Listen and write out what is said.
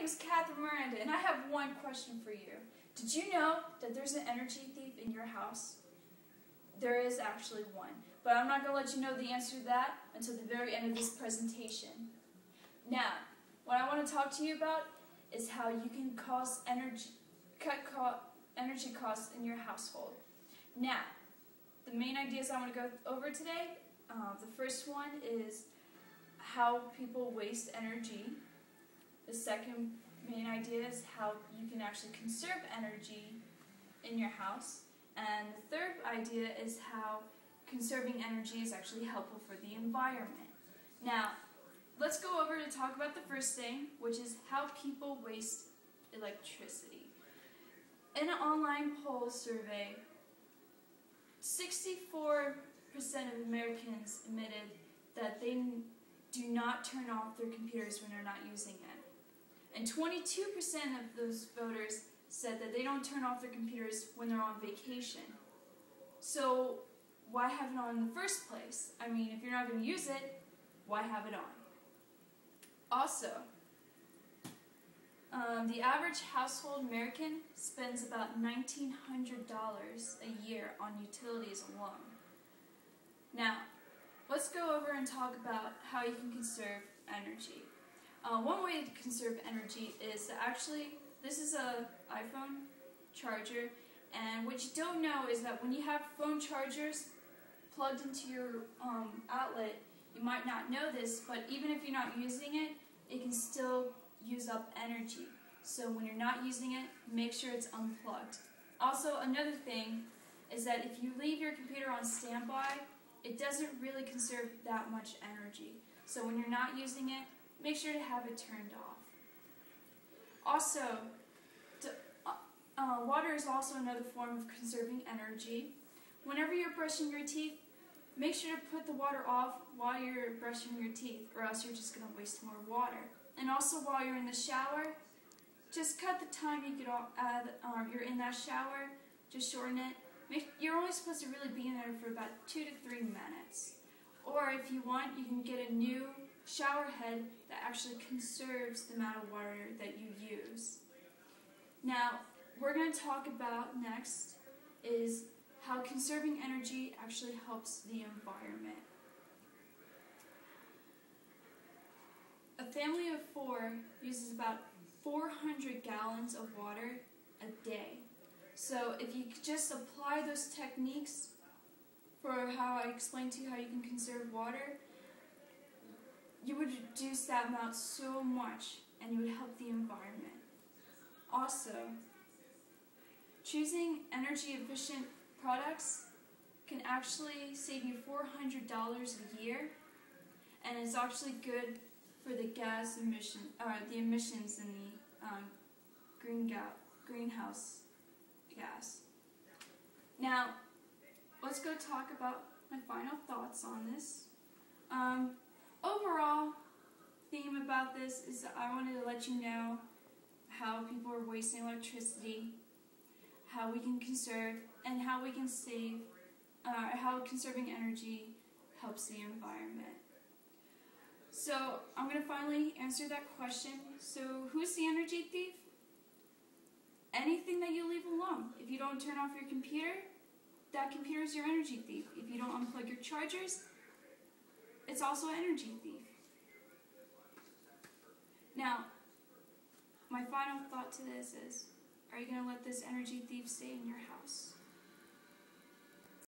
is Catherine Miranda, and I have one question for you. Did you know that there's an energy thief in your house? There is actually one, but I'm not going to let you know the answer to that until the very end of this presentation. Now, what I want to talk to you about is how you can cut energy costs in your household. Now, the main ideas I want to go over today, the first one is how people waste energy. The second main idea is how you can actually conserve energy in your house. And the third idea is how conserving energy is actually helpful for the environment. Now, let's go over to talk about the first thing, which is how people waste electricity. In an online poll survey, 64% of Americans admitted that they do not turn off their computers when they're not using it. And 22% of those voters said that they don't turn off their computers when they're on vacation. So why have it on in the first place? I mean, if you're not going to use it, why have it on? Also, the average household American spends about $1,900 a year on utilities alone. Now, let's go over and talk about how you can conserve energy. One way to conserve energy is to this is an iPhone charger, and what you don't know is that when you have phone chargers plugged into your outlet, you might not know this, but even if you're not using it, it can still use up energy. So when you're not using it, make sure it's unplugged. Also, another thing is that if you leave your computer on standby, it doesn't really conserve that much energy. So when you're not using it, make sure to have it turned off. Also, water is also another form of conserving energy. Whenever you're brushing your teeth, make sure to put the water off while you're brushing your teeth, or else you're just going to waste more water. And also, while you're in the shower, just cut the time you're in that shower, just shorten it. You're only supposed to really be in there for about 2 to 3 minutes. Or if you want, you can get a new shower head that actually conserves the amount of water that you use. Now, we're going to talk about next is how conserving energy actually helps the environment. A family of 4 uses about 400 gallons of water a day. So if you could just apply those techniques for how I explained to you how you can conserve water, you would reduce that amount so much, and you would help the environment. Also, choosing energy-efficient products can actually save you $400 a year, and it's actually good for the the emissions in the greenhouse gas. Now, let's go talk about my final thoughts on this. Overall theme about this is that I wanted to let you know how people are wasting electricity, how we can conserve, and how we can save, how conserving energy helps the environment. So I'm going to finally answer that question. So who's the energy thief? Anything that you leave alone. If you don't turn off your computer, that computer is your energy thief. If you don't unplug your chargers, it's also an energy thief. Now, my final thought to this is, are you going to let this energy thief stay in your house?